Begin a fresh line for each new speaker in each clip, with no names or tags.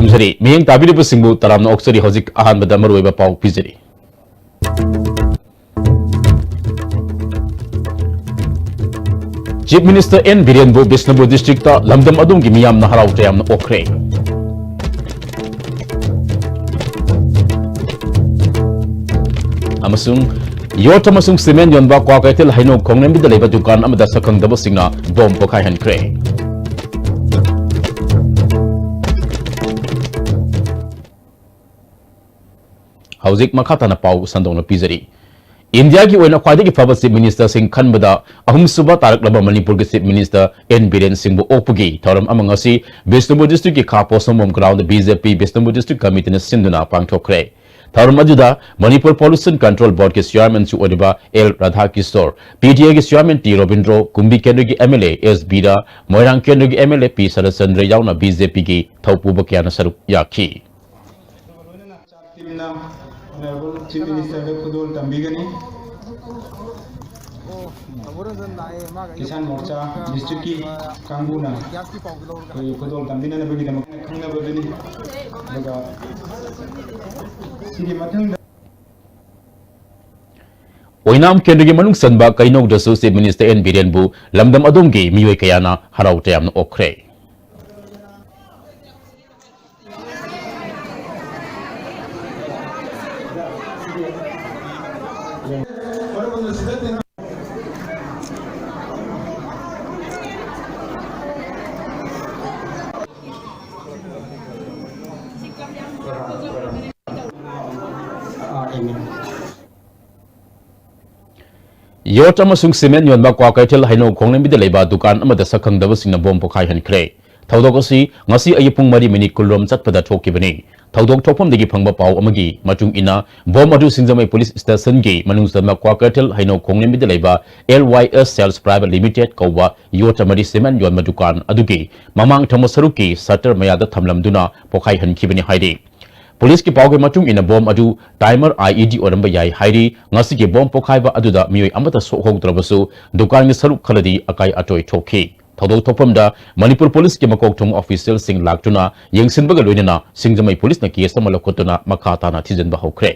खुलुमजरी मियंग ताबिरिबा सिंगबु तरामना ऑक्सरी हौजिक अहानबदा मरुइबा पाउ पिजरी चीफ मिनिस्टर एन बिरेनबु बिष्णुपुर डिस्ट्रिक्ट लमदम अदुम की मियाम हराउ तयाम ओखरे योट सीमेंट योनबा क्वाकैथल हाइनो खोंगनेमबिदा लेबा दुकान अमदा सखंगदब सिंगना बॉम्ब पोखाय हनख्रे हौजिक मखाताना पाउ संदोंना पिजरी इंडिया की ओइना ख्वाइदगी फबा चीफ मिनिस्टर सिंह खनबदा अहुमसुबा तारकलबा मणिपुर के chief minister N Biren Singh ओपगी थौरम अमंगसी बिष्णुपुर डिस्ट्रिक्ट की खापोसमोम ground BJP Bishnupur district committee ने सिंधुना पांगथोखरे थौरम अजुदा मणिपुर पॉल्यूशन कंट्रोल बोर्ड के चेयरमैन सुओदिबा एल राधा किशोर पीटीए के चेयरमैन टी रविंद्रो कुंभी केंद्र की एमएलए एस बीरा मोइरांग केंद्र की एमएलए पी सरचंद्र यावना बीजेपी की थौपुब क्याना सरुक याखी
चीफ मिनिस्टर के खुदोल तंबीगनी किसान मोर्चा डिस्ट्रिक्ट की कांगूना कोई खुदोल तंबीना ने बगी दम खंगना बदनी लगा सिगी मथंग
ओइनाम केंद्र की मनुंग सनबा कइनोग दसु चीफ मिनिस्टर एन बिरेनबु लमदम अदुम की मियोय कयाना हराउ तयामना ओखरे योट सीमेंट योनबा क्वाकैथल हाइनो खोंगनेमबिदा लेबा दुकान अमदा सखंगदब सिंगना बॉम्ब पोखाय हनख्रे थौदोक असि ngasi ayupung mari minute kulrom chatpada thokibani thaudok thokpam degi phangba pau amagi matung ina bom adu singjamai police station gi manung sama kwakatel haino khongnemi de leiba LYS Sales Private Limited kawwa yota mari cement yon madukan adugi mamang thamasaruki shutter mayada thamlamduna pokhai hankibani haidi police की पाव के मचुंग इन bomb अदु timer IED ओरंब याई हाइरी ngasi के bomb पोखाइबा अदुदा मियोय अमता सोहोगद्रबसु दुकान के सरुक खलदी acai अटोय थोखी थौदोक थोफमदा Manipur police के मकोक थोंग official सिंग लाक्टुना यंगसिनबगा लोइनना सिंगजमई police न केस अमा लखोतुना मखाताना थिजनबा हौख्रे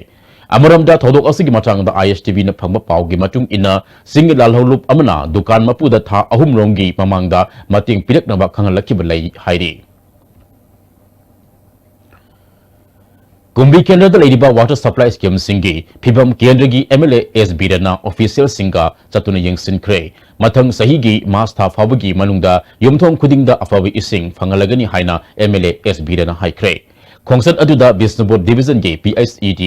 अमरमदा थौदोक असigi matangda ISTV na phangba paw gi matung ina sing lalholup amana दुकान मपुदा था अहुम रोंगी ममांगदा मतिंग पिरकनबा खंगलखिब लई हाइरी कुंभी केंद्र लेरिबा वाटर सप्लाई स्कीम सिंगी फिबम केंद्र की एमएलए एस बीरना ऑफिशियल सिंगा चतुन यंगसिनख्रे मथंग सही की मास था फाबगी मनुंगदा युमथोंग खुदिंगदा अफाबी इसिंग फंगलगनी हाइना एमएलए एस बीरना हाइख्रे खोंगसत अदुदा बिष्णुपुर डिवीजन के PICED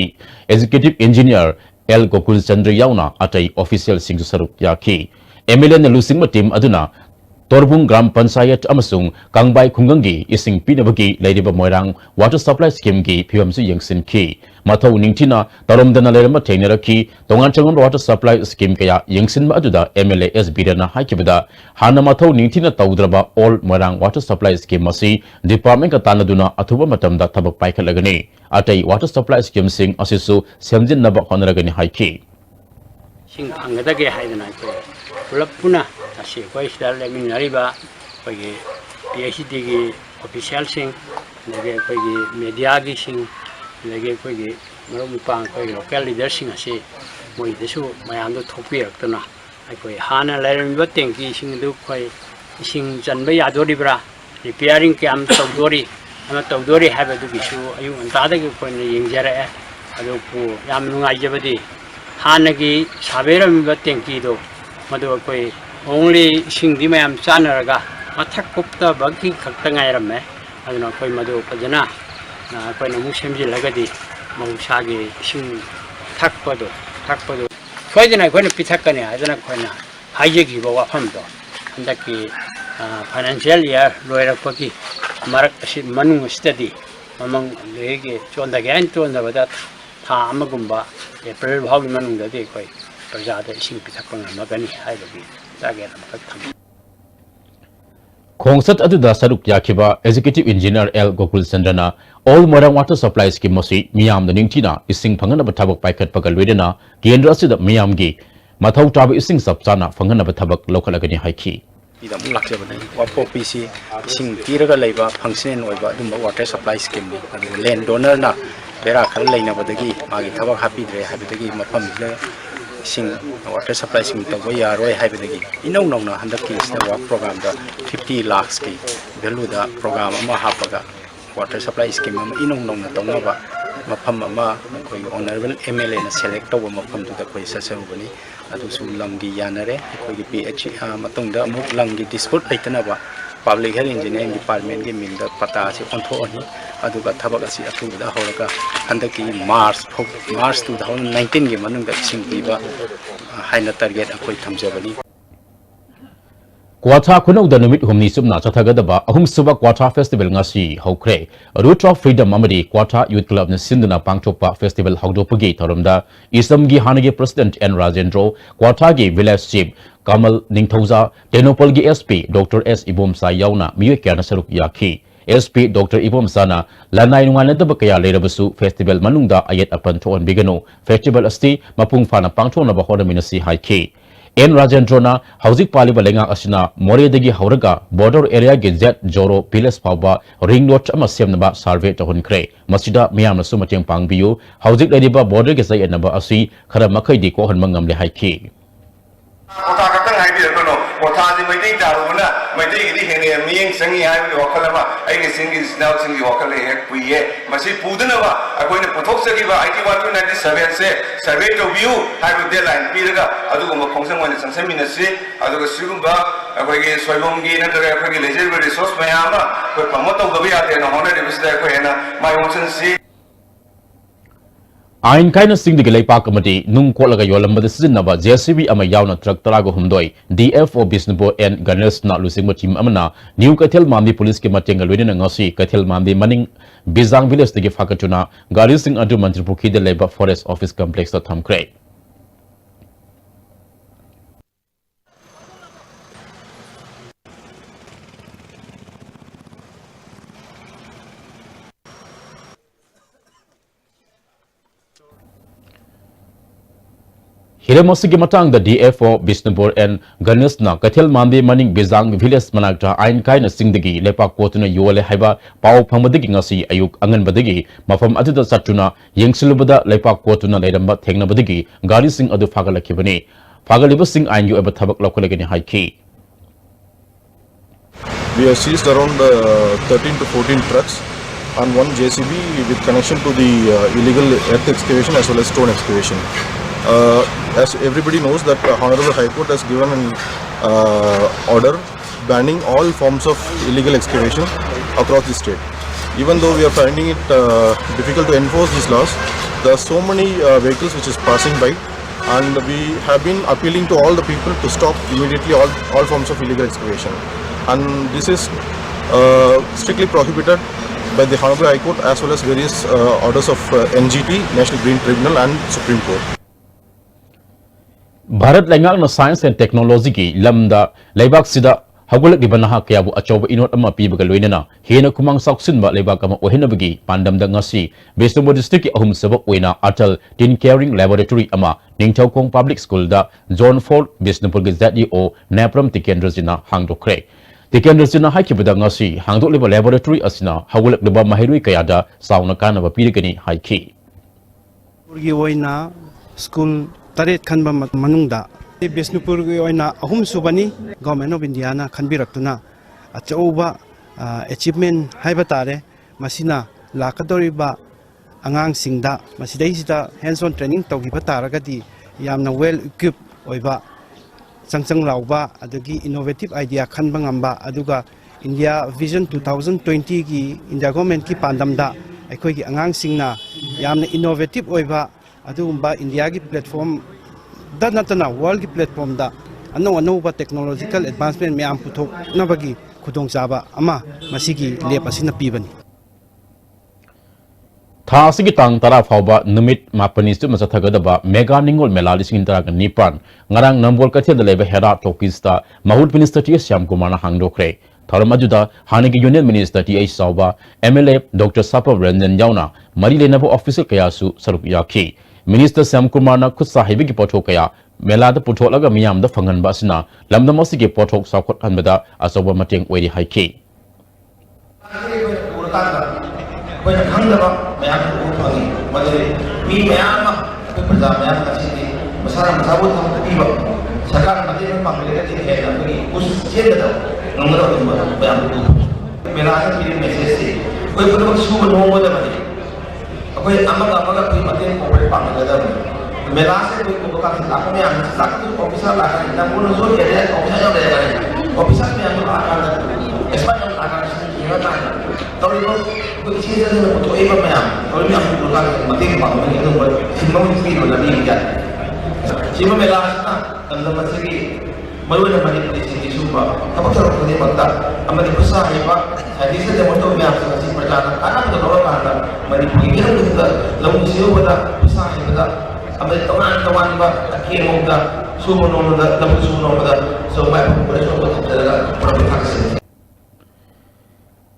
executive engineer L Gokul Chandra यावना अतई ऑफिशियल सिंग सरुक याखी एमएलए ने लुसिंग टीम अदुना तोरबुंग ग्राम पंचायत अमसुंग कांगबाई खुंगंगी इसिंग पिनबगी लेरिबा मोइरांग वाटर सप्लाई स्कीम की फिवमसु यंगसिनखी मथौ निंगथिना तरोमदना लेरम थेंगनरखी तोंगान चंगम वाटर सप्लाई स्कीम कया यंगसिन अदुदा एमएलए एस बीरना हाइकिबदा हाना मथौ निंगथिना तौद्रबा all Moirang water supply scheme मसी डिपार्टमेंट का तानदुना अथुबा मतमदा थबक पाइखलगनी अतई वाटर सप्लाई स्कीम सिंग असिसु सेमजिननबा होनरगनी हाइकी
सिंग फंगदगे हाइदना को पुलपुना असे कोई स्टाइल लेमिनरीबा कोई PICD की ऑफिशियल सिंग लगे कोई मीडिया की सिंग लगे कोई मरुपांग कोई लोकल लीडर सिंग असे मोई देसु मयाम दो थोपिरक्तना कोई हाना लेरमिबा टेंकी सिंग दु कोई सिंग चनबा यादोरिब्रा रिपेयरिंग काम तौदोरी हाबदुगिसु अयु अंतादगी कोई यंगजरे अदुपु याम नुंगाइजबदी हानगी साबेरमिबा टेंकी दो मदु कोई ओनली सिंगदी मैम चानरगा मथक कुप्ता बगी खक्तंगायरमे अदुना कोई मदु फजना कोई नमु सेमजिलगदी मौसागी सिंग थकपदो सोइदना कोई पिथकने अदुना कोइना हाइजेगिबा वाफमदो हंदकी फाइनेंशियल ईयर लोयरपकी मरक असि मनुंग स्टडी ममंग लेगे चोंदागे एन चोंदाबदा था अमगुंबा एप्रिल भागी मनुंगददी कोई प्रजादा इसिंग पिथकपंग मगनी हाइबगी
खोंगसत अदुदा सरुक याखिबा एग्जीक्यूटिव इंजीनियर एल गोकुल चंद्रना all Moirang water supply scheme मसी मियाम निंगथिना इसिंग फंगनब थबक पाइखत पगल वेदना केंद्र असिदा मियाम गी मथौ ताब इसिंग सबचाना फंगनब थबक लोखलगनी हाइखी
idam lakjabani wapopisi sing tiraga leiba function oiba dum water supply scheme ni adu land donor na bera khal leina badagi magi thabak happy dre habidagi mafam le sing water supply sing tawba yaroi habidagi inau nongna handaki sta work program da 50 lakhs ki value da program ama hapaga water supply scheme ama inau nongna tawba mafam ama koi honorable MLA na select tawba mafam tu da koi sasarubani adu su lamgi yanare koi PH matungda amuk langi dispute aitanaba public health engineering department ge min da pata se ontho ani aduga thabak asi athuda holaga handaki March 2019 ge manung da sing piba haina target akoi thamjabani
Kwatha khunau da numit humni sumna chathagadaba ahum suba Kwatha festival ngasi hokre root of freedom amadi Kwatha youth club na sinduna pangthokpa festival hokdopagi tharumda islamgi hanagi president N Rajendro Kwatha gi village chief Kamal Ningthauza Tenopal gi SP Dr S Ibomsa yauna miye kyana saruk yakhi SP Dr Ibomsa na lanai nunganataba kaya lerabasu festival manungda ayat apan thon bigano festival asti mapung fana pangthona ba hodaminasi haiki N Rajendrona Hauzik Paliba Lenga Asina Moredagi Hauraga border area ge Z Joro Pilas Pawba ring road ama semnaba survey to hunkre masida miyamna sumateng pangbiu Hauzik lediba border ge sai enaba asi khara makhai di ko hanmangam le haiki
Kota katang hai bi kono kota di mai ding daru na mai ding di hene miyeng sangi hai bi wakala ma ai ge singi snaw singi wakala he puye masi pudana ba akoi ne puthok sagi ba IT 1297 se survey to view hai bi deadline pi daga adu ma khongsang wan sangsam minasi adu ga sigum ba akoi ge soibom gi na daga akoi ge leisure resource mayama ko promote to gabi ate na hone de bisda ko hena mai onsen si
Ain kaina singdigi leipak amati nung kolaga yolambada sizinaba JCB ama yauna truck tarago humdoi DFO Bisnupur N Ganesh na lusingma team amana New Kathel Mambi police ke matenga loina ngasi Kathel Mambi maning Bizang village digi fakatuna gari sing adu mantripukhi de leiba forest office complex ta thamkre Hiramosigi matang the DFO Bisnupur and Ganesh na Kathel Mambi maning Bizang village manakta ain kaina singdigi lepak kotuna yole haiba pau phamadigi ngasi ayuk angan badigi mafam aduda satuna yengsilubada lepak kotuna leiramba thengnabadigi gari sing adu fagalakibani fagaliba sing ain yu eba thabak lokolagani haiki
We have seized around 13 to 14 trucks and one JCB with connection to the illegal earth excavation as well as stone excavation. As everybody knows that Honorable High Court has given an order banning all forms of illegal excavation across the state. Even though we are finding it difficult to enforce these laws, there are so many vehicles which is passing by, and we have been appealing to all the people to stop immediately all forms of illegal excavation. And this is strictly prohibited by the Honorable High Court as well as various orders of NGT, National Green Tribunal and Supreme Court.
Bharat Lengang na Science and Technology ki lamda leibak sida hagulak di banaha kaya bu achoba inot ama pibaga loinana hena kumang sauksin ba leibak ama ohinabagi pandam da ngasi Bisnupur district ki ahum sabak oina atal tin caring laboratory ama Ningthokong Public School da Zone 4 Bisnupur ki ZDO Napram Tikendra jina hangdokre Tikendra jina haikibada ngasi hangdok leba laboratory asina hagulak leba mahirui kaya da sauna kana ba pirigani haiki
Purgi oina school taret khanba manungda Bisnupur gi oina ahum subani Government of India na khanbiraktuna achauba achievement haiba tare masina lakadoriba angang singda masidai sida hands on training tawgiba taragadi yamna well equipped oiba changchang lauba adagi innovative idea khanba ngamba aduga India Vision 2020 gi India government ki pandamda aikoi gi angang singna yamna innovative oiba adugumba India ki platform da natana world ki platform da anova technological advancement myam puthok nabagi khudong chaba ama masigi lep asina pibani
Tha asigi tang tara phawba numit mapani stu machathagadaba mega ningol mela lising tara nipan ngarang nambol kathia da leba hera tokista mahut minister T Syam Kumar na hangdokre Tharamajuda hanigi union minister T Sauba MLA Dr Sapa Ranjan Yauna mari lenabo official kayasu saruk yakhi Minister Syam Kumar na khud sahibi ki potho kaya milad पुथोलगा मियामदा फंगनबा असना लमदम असिगे पोथोक साखोट हनबदा अचौबा मतेंग ओइरि हाइखि
मेला से कोई को का लाख में हम लाख तो officer lakh ना बोलो जो ये है ऑफिसर जो है ऑफिसर में हम लाख का एक्सपर्ट हम लाख का ये ना तो ये कोई चीज है तो एक में हम और भी हम लोग का मते के बारे में ये तो सिंबल की मतलब नहीं क्या सिंबल मेला ना अंदर में से की मरुन मनी पुलिस की सुबह तब तक रोकने मत हमारे गुस्सा है बा ऐसे से जब तो मैं आपसे किसी प्रकार का आना तो रोक करना मणिपुरी के लोग से बता गुस्सा है बता अब तमाम बा के मोदा सुमनोदा तब सुमनोदा सो मैं पूरे सो बता प्रॉब्लम था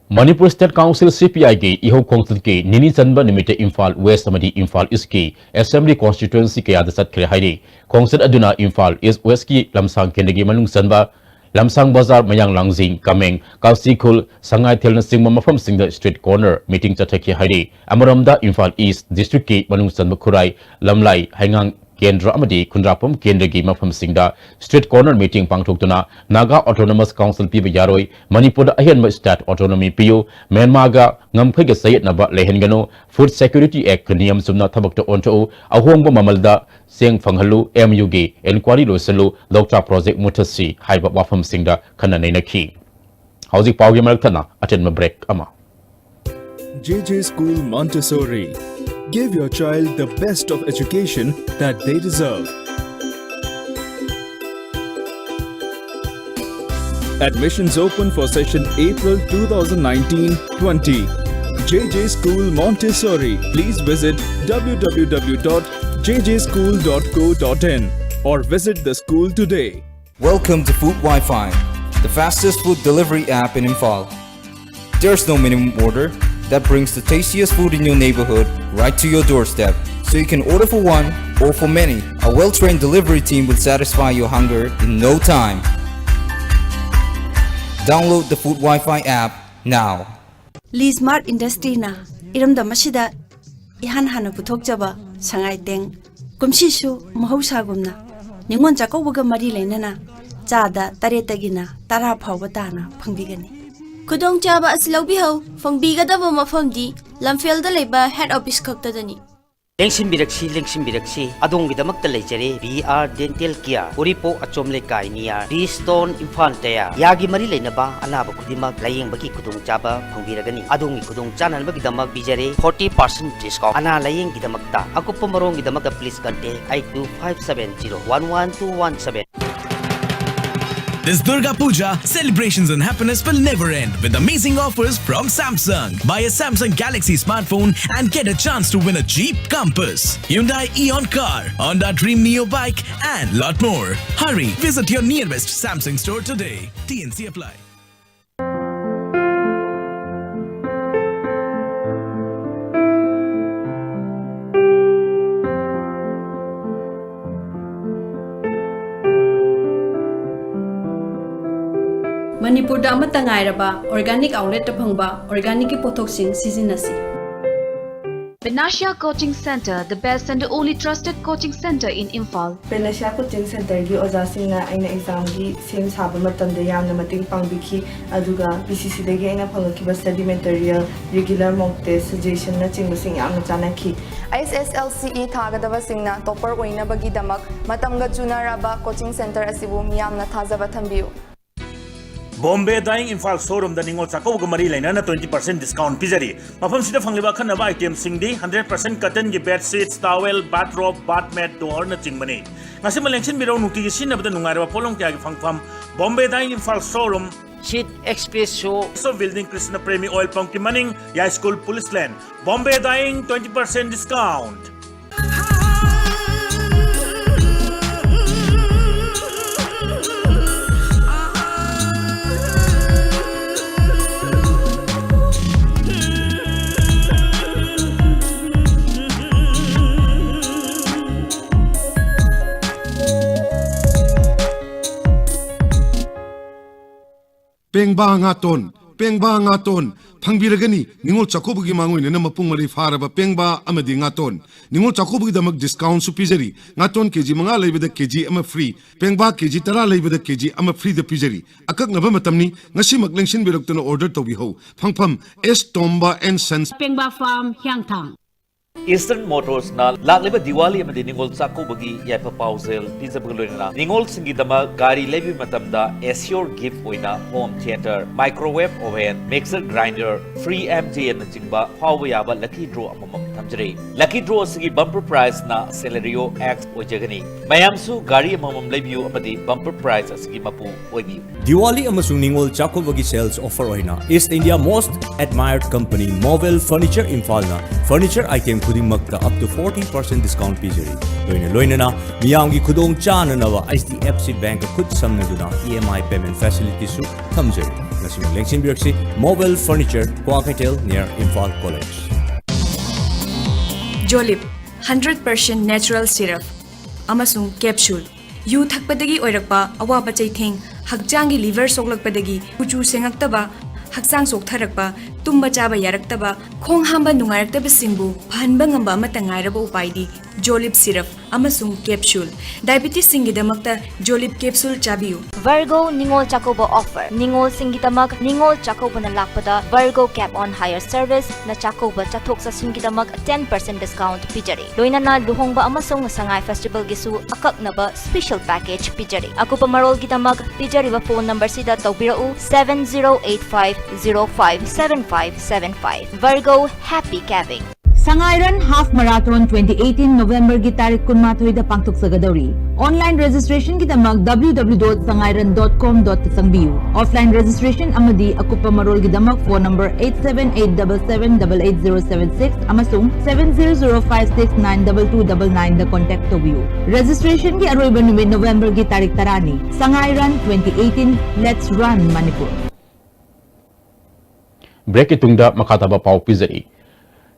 मणिपुर स्टेट काउंसिल CPI की इहो खोंगतन की निनी चनबा निमिते इम्फाल वेस्ट अमदी इम्फाल ईस्ट की असेंबली कॉन्स्टिट्यूएंसी के याद सत्खरे हाइरी खोंगसन अदुना इम्फाल ईस्ट वेस्ट की लमसांग केंद्र मनुंग चनबा लमसांग बाजार मयांग लांगजिंग कमेंग काउसीखुल संगाइथेल सिंगम मफम सिंग स्ट्रीट कॉर्नर मीटिंग चथखि हाइरी अमरमदा इम्फाल ईस्ट डिस्ट्रिक्ट की मनुंग चनबा खुराई लमलाई हाइंगांग केंद्र अमदी खुंद्रापम केंद्र की मफम सिंगदा स्ट्रीट कॉर्नर मीटिंग पांगथोक्तुना नागा ऑटोनोमस काउंसिल पीब यारोय मणिपुर अहेन स्टेट ऑटोनोमी पियो म्यांमारगा ngमखैगे सयतनबा लेहनगनो फूड सिक्योरिटी एक्ट नियम सुमना थबकतो ओंथो अहोंग ममलदा सेंग फंगहलु MU गी एनक्वायरी लोसलु लोकटा प्रोजेक्ट मुथसी हाइबा वाफम सिंगदा खन्ना नैनखी हौजिक पावगे मरकथना अटेन ब्रेक अमा
JJ School Montessori. Give your child the best of education that they deserve. Admissions open for session April 2019-20. JJ School Montessori. Please visit www.jjschool.co.in or visit the school today.
Welcome to Food Wi-Fi, the fastest food delivery app in Imphal. There's no minimum order. That brings the tastiest food in your neighborhood right to your doorstep. So you can order for one or for many. A well-trained delivery team will satisfy your hunger in no time. Download the Food Wi-Fi app now.
Lee Smart Industry na iram da masida ihan hana puthok jaba sangai teng kumsi su mahausa gumna ningon chakau baga mari lena chada taretagina tara phawba tana phangbigani
Kudong chaba aslaubi ho phongbigadabu mafamdi lamfelda leba head office khakta
Lengsin biraksi adong gidamakta leijare BR Dental Care Uripo achomle kai niya Stone Infantea yagi mari leinaba anaba kudimak layeng bagi kudong chaba phongbiragani adongi kudong chanan bagi damak bijare 40% discount ana layeng gidamakta akupa marong gidamakta please contact 8257011217
This Durga Puja, celebrations and happiness will never end with amazing offers from Samsung. Buy a Samsung Galaxy smartphone and get a chance to win a Jeep Compass, Hyundai Eon car, Honda Dream Neo bike and lot more. Hurry, visit your nearest Samsung store today. TNC apply.
Manipur da amata ngairaba organic outlet ta phangba organic ki pothoksing sizinasi
Panacea Coaching Center, the best and the only trusted coaching center in Imphal.
Panacea Coaching Center gi oja singna aina exam gi sem saba matam da yamna mating pangbiki aduga PCC dagi aina phangaki ba study material regular mock test suggestion na chingba sing yamna chanaki
ISSLCE thagadaba singna topper oina bagi damak matamga junaraba coaching center asibu miyamna thajaba thambiu
Bombay Dying Imphal showroom da ningo chako gamari laina na 20% discount pizari mafam sida fangliba khanaba item singdi 100% cotton gi bed sheets towel bathrobe bath mat door na chingmani ngasi malengsin biro nuti gi sinabda nungarwa polong kya gi fangfam Bombay Dying Imphal showroom
Sheet Express
so building Krishna Premi oil pump ki maning ya school police land Bombay Dying 20% discount
Pengba ngaton, pengba ngaton, pangbiragani, ningol chakobugi mangoy na mapung mari faraba pengba amadi ngaton. Ningol chakobugi damag discount su pizari, ngaton keji mga laibada keji ama free, pengba keji tara laibada keji ama free da pizari. Akak nga ba matamni, ngasi maglengsin birok na order to biho, pangpam S Tomba and Sons.
Pengba Farm, Hyangthang.
Eastern Motors na lagliba Diwali amadi ningol sakubagi yaipa pausel pizabagloina ningol singidama gari lebi matamda assure gift oina home theater microwave oven mixer grinder free MJ na chingba hawa yaba lucky draw amamam thamjare lucky draw sigi bumper prize na Celerio X ojagani mayamsu gari amamam lebiu amadi bumper prize asigi mapu oibi
Diwali amasung ningol chakobagi sales offer oina East India most admired company Mobile Furniture Infalna furniture item Makta up to 40% discount pizari. Loina na miyamgi kudong chana nawa HDFC Bank kud samnaduna EMI payment facility su thamjari. Nasing Lengsin Birksi Mobile Furniture Kwakatel near Imphal College.
Jolip 100% natural syrup amasung capsule yu thakpadagi oirakpa awaba chaitheng hakjangi liver soklakpadagi kuchu sengaktaba haksang soktharakpa tumba chaba yaraktaba khong hamba nungaraktaba singbu phanba ngamba amata ngairaba upaidi Jolip syrup amasung capsule diabetes singidamakta Jolip capsule chabiu
Virgo Ningol Chakoba offer Ningol singidamak Ningol Chakoba na lakpada Virgo cap on hire service na Chakoba chathok sa singidamak 10% discount pijari loina na luhongba amasung sangai festival gisu akak naba special package pijari ako pamarol gidamak pijari ba phone number sida tawbirau 7085057575 Virgo happy cabbing
Sangairan Half Marathon 2018 November gi tarik kunmathoy da pangtuk sagadori. Online registration ki damag www.sangairan.com.sangbiu. Offline registration amadi akupa marol gi damag phone number 87877888076 amasung 7005692299 da contact to view. Registration ki aroiba numit November gi tarik tarani. Sangairan 2018 Let's Run Manipur.
Break itungda makataba pau pizari.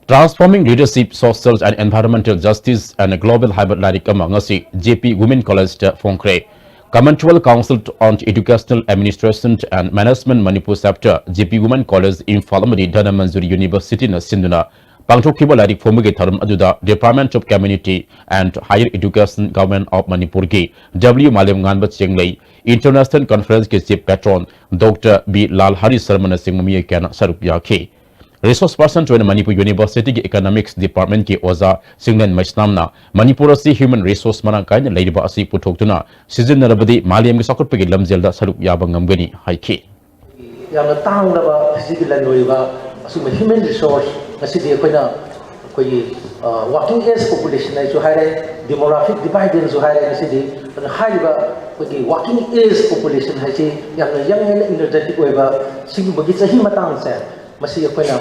Transforming Leadership, Social and Environmental Justice and a Global Hybrid Ladik among us, JP Women College Fongkre. Commonwealth Council on Educational Administration and Management Manipur Chapter, JP Women College in Falamadi Dana Manjuri University na Sinduna. Pangchokiba Ladik Fomugate Tharam Aduda, Department of Community and Higher Education Government of Manipur Ki, W. Malim Nganbat Chenglei, International Conference ke Chief Patron, Dr. B. Lal Hari Sarmana Singmami Kana Sarupya Ki. Resource person to Manipur University ki Economics Department ki Oza Singlen Maisnamna Manipur asi Human Resource Manangkai Ladiba asi Putoktuna Season Narabadi Maliam ki Sakut Pegi Lamzelda Sarup Yabangambani Haiki.
Yang tang daba physical noiba asuma human resource asidi koina koi working age population ai jo haire demographic divide jo haire asidi haiba koi working age population haisi yang young and energetic oiba sigu bagi chahi matang se masi akoina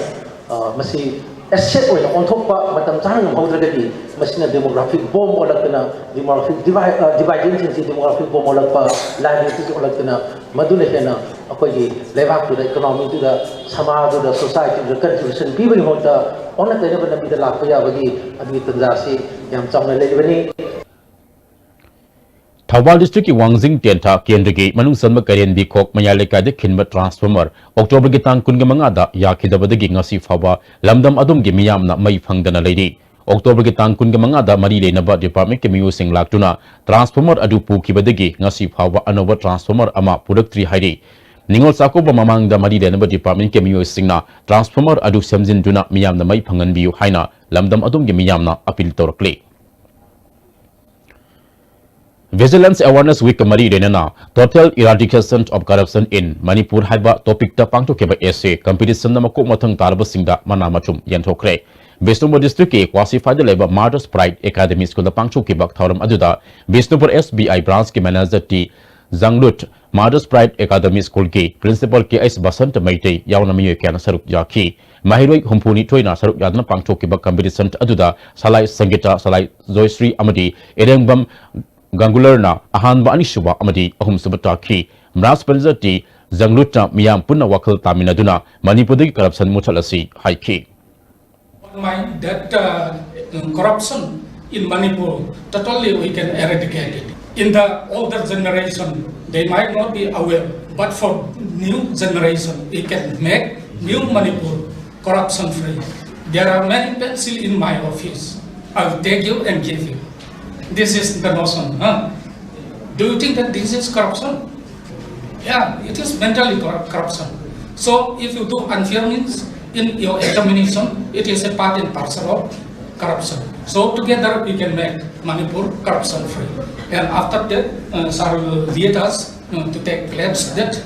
masi asset oina onthokpa matam chang ngomhodragadi masina demographic bomb olakna demographic dividing sinsi demographic bomb olakpa liability olakna maduna hena akoi lebak to the economy to the samaj to the society to the contribution people hota ona tena bana bida lakpa ya bagi adi tanjasi yam chamna lebani
Thawal District ki Wangjing Tenta Kendra ki Manung Sanma Karen bi Khok Mayaleka de Khinba Transformer October ki tang kun manga da yakhidabadagi ngasi fawa lamdam adum gi miyamna mai phangdana leiri October ki tang kun manga da mari leinaba department ke miyu sing laktuna transformer adu pukibadagi ngasi fawa anova transformer ama product hairi Ningol Sakoba mamang da mari leinaba department ke miyu singna transformer adu semjin duna miyamna mai phangan biu haina lamdam adum gi miyamna appeal torakle Vigilance Awareness Week Mari Renana Total Eradication of Corruption in Manipur Haiba topic ta pangto keba essay competition na mako mathang tarba singda mana machum yanthokre Bishnupur district ke classified labor Martyrs Pride Academy School da pangto keba thauram aduda Bishnupur SBI branch ke manager T Zanglut Martyrs Pride Academy School ke principal ke S Basant Maitei yauna miyo kana saruk yakhi Mahiroi Humpuni Toina saruk yadna pangto keba competition aduda Salai Sangita Salai Joysri Amadi Erengbam Gangularna ahanba ani suba amadi ahum subata ki mras panjati Zangluta miyam punna wakal taminaduna Manipur corruption mutalasi haiki
Mind that corruption in Manipur totally we can eradicate it. In the older generation
they might not be aware, but for new generation, we can make new Manipur corruption free. There are many pencils in my office. I'll take you and give you. This is the notion. Huh? Do you think that this is corruption? Yeah, it is mentally corruption. So if you do unfair means in your examination, it is a part and parcel of corruption. So together we can make Manipur corruption free. And after that, sir will lead us to take plans that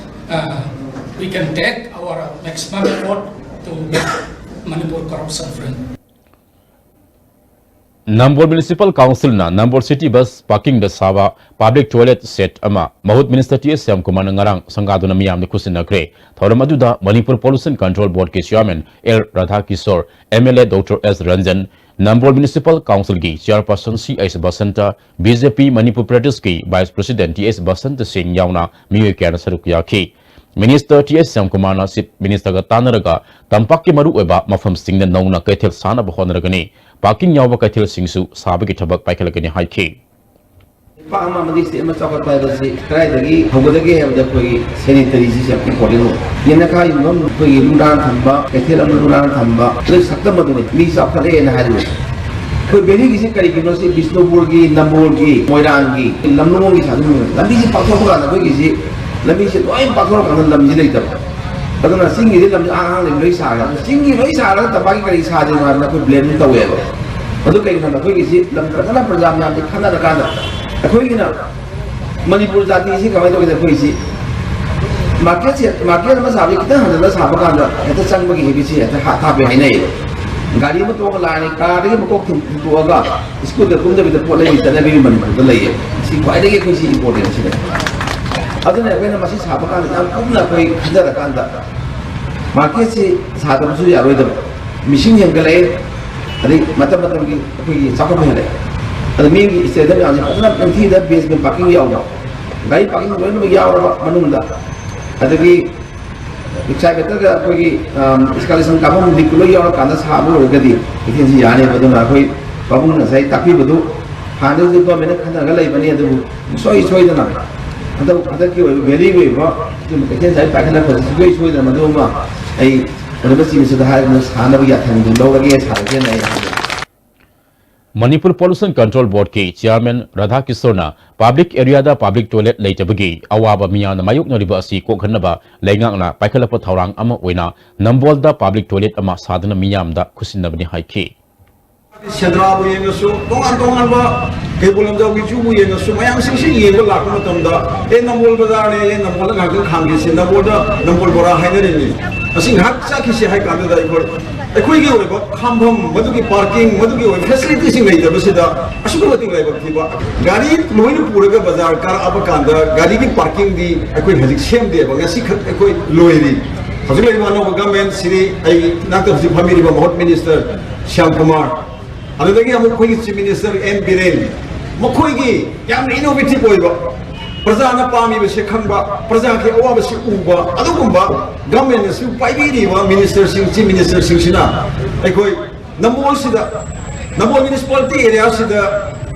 we can take our maximum effort to make Manipur corruption free.
Nambol Municipal Council na Nambol City Bus Parking the Sava Public Toilet Set Ama Mahut Minister T.S. Sam Kumar Ngarang Sangado na miyam ni kusina kre Thoramaduda Manipur Pollution Control Board ke Chairman L. Radha Kishore MLA Dr. S. Ranjan Nambol Municipal Council ki Chairperson C.S. Basanta BJP Manipur Pradesh ki Vice President T.S. Basanta Singh yauna miyoy kaya na saruk yaki Minister T.S. Sam Kumar na Sip Minister ga tanaraga tampak ki maru eba mafam sing na nauna kaithil sana bahonaragani Parking yawa kaithil singsu sabi ki thabak paikhalagani haiki
Pama madisi ama chakot pai basi krai dagi hogodagi have the koi sanitary is important yena kai nom koi ludan thamba kaithil am ludan thamba le sakta maduni mi sakhale na haru koi beni kisi kari kino se Bisnupur gi Nambol gi Moirang gi lamnong gi sadu lambi si pakho ka na koi kisi lambi si toy pakho ka na lambi lai tab aduna singi de lambi ang le loi sa ga singi loi sa ga tabagi kari sa de na koi blame ta we ba adu kai na koi kisi lam kana prajam na khana da kana koi na Manipur jati si kamai to ke koi si market ma sa bi kita handa sa ba kan da eta chang ba gi bi si eta ha tha be hai nei gari ma to la ni car ri ma ko thum to ga school da kum da bi da po lai ta na bi Manipur da lai si kwai de ke koi si important si aduna be na ma si sa ba kan da kum na koi khanda da kan da market si sa da su ya roi da machine yang galai ari matam gi koi sa ko be lai ada minggu istirahat yang nanti dah basement parking ya Allah, gaya parking boleh bagi orang mana mula, ada ki, saya betul ke pergi sekali sengkapun di kulo ya orang kandas habu orang kadi, itu sih ya ni betul nak koi, babung nak saya tapi betul, handal tu tu mana kena galai bani ada soi tu nak, ada ki very way bah, itu saya pakai nak soi tu mana tu mah, orang mesti sudah hari handal bagi atas tu, lalu lagi saya ni.
Manipur Pollution Control Board ke Chairman Radha Kishore na public area da public toilet leitabagi awaba miya na mayuk na riba asi ko khanaba lengang na paikhalapa thaurang ama oina Nambol da public toilet ama sadana miyam da khusinabani haiki
Sendra bu yenga su tongan ba kebulam jawi chu bu yenga su mayang sing sing yenga lak matam da Nambol bazar ne Nambol ga ga khang ge Nambol da Nambol bora haina ni asing hak sa ki se hai ka da ikor ekoi ge oi ba khambam madu ki parking madu ki oi facility sing nei da basida asuko mati lai ba ki ba gari loin pura ga bazar kar ab kan da gari ki parking di ekoi hajik sem de ba ngasi khat ekoi loi ri hajik lai ma no government siri ai nak ta si family ba Mahut Minister Shyam Kumar adagi amu koi Chief Minister N Biren mokoi gi yam innovative oi ba Praja na pami ba se khangba praja ke awa ba se uba adugumba government su paibiri ba minister sing Chief Minister sing sina ekoi Nambol sida Nambol municipality area sida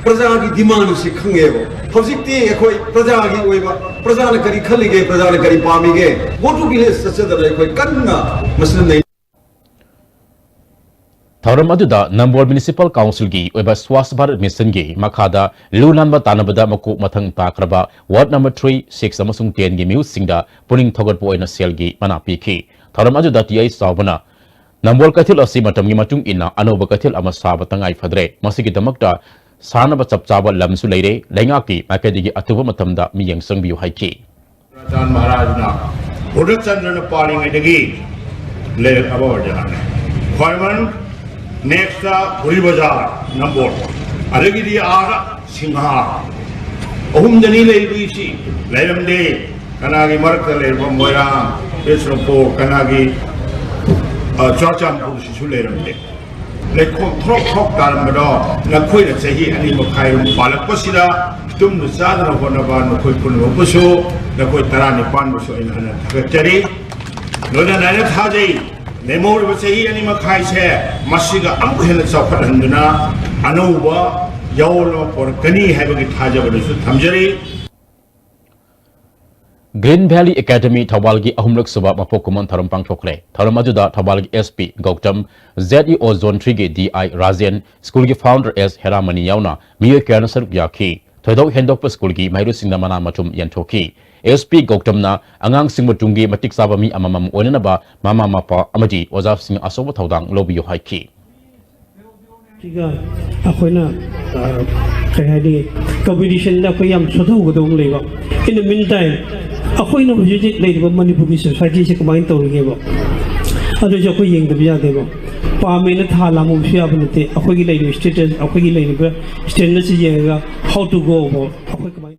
praja ki demand se khange ba hojikti ekoi praja gi oi ba praja na kari khali ge praja na kari pami ge go to village se da ekoi kanna maslan nei
Thauram aduda Nambol Municipal Council gi oiba Swasth Bharat Mission gi makhada lunanba tanabada maku mathang takraba Ward number 3, 6 amasung 10 gi miu singda puning thogot po oina sel gi mana pikhi Thauram aduda TI sawbana Nambol kathil asi matam gi matung ina anoba kathil ama saba tangai phadre masigi damakta sanaba chapchaba lamsu leire lenga ki makadi gi atuba matamda miyang sangbiu haiki
Rajan Maharaj na Buddha Chandra na paling idagi le abawajan Kharman next Puri Bazaar Nambol adagi di ara Singha Jani lagi si layam de kanagi marka layam Moirang Esropo kanagi Chorcham Purusi layam de lekong trok dalam bado nak koi nak sehi ani makai balak pasida tum nusad na kona ba nak koi pun wapuso nak koi tarani pan buso ina na cari loda nana thajai Nemor bersehi ani makai se masiga amku hendak sahabat henduna anuba jauh por kani hai bagi thaja berdosa thamjari
Green Valley Academy Thawalgi ahumlak suba mapokuman tharam pangthokre tharam ajuda Thawalgi SP Gautam ZEO Zone 3 ge DI Rajen School gi founder S Heramani yauna miyo kyana saruk yakhi thoidok hendok school gi mairu singna mana matum yanthoki SP Gautam na angang sing matungi matik saba mi amamam onena ba mama mapa amadi wazaf sing asoba thaudang lobiyo haiki
Tiga aku na kaya di competition na kaya sudah gudong lewa. In the meantime, aku na berjudi lagi di Manipuri society se kemain tahu lagi ba. Ada je aku yang terbiasa deh ba. Pamen na lamu siapa nanti. Aku gila ini status, aku gila ini ba. Status je how to go ba. Aku kemain.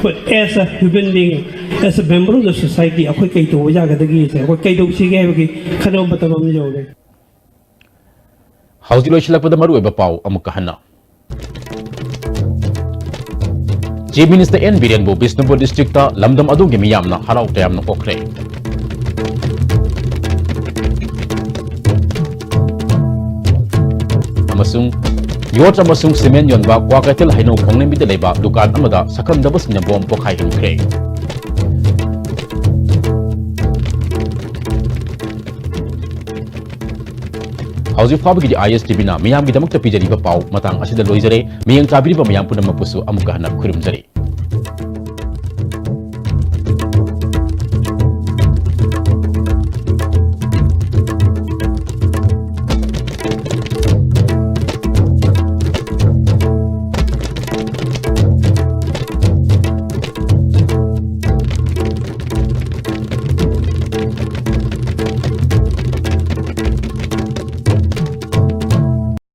But as a human being, as a member of the society, aku kaya itu wajah kata gini. Aku kaya itu sih kaya bagi kalau betul betul jauh deh.
Hausi loisilakpada maruoiba pau amuk kahana. Chief Minister N Biren bu Bisnupur district ta lamdam adungi miyamna harau tayamna okre. Amasung yot amasung semen yonba kwakatel haino khongne mi de leiba dukan amada sakam dabas na bom pokhai hinkre. Hausi Fabri di ISTV na miyam gi damak ta pijari ba pau matang asida loizare miyang tabiri ba miyam punam pusu amuk kahana khurum jari.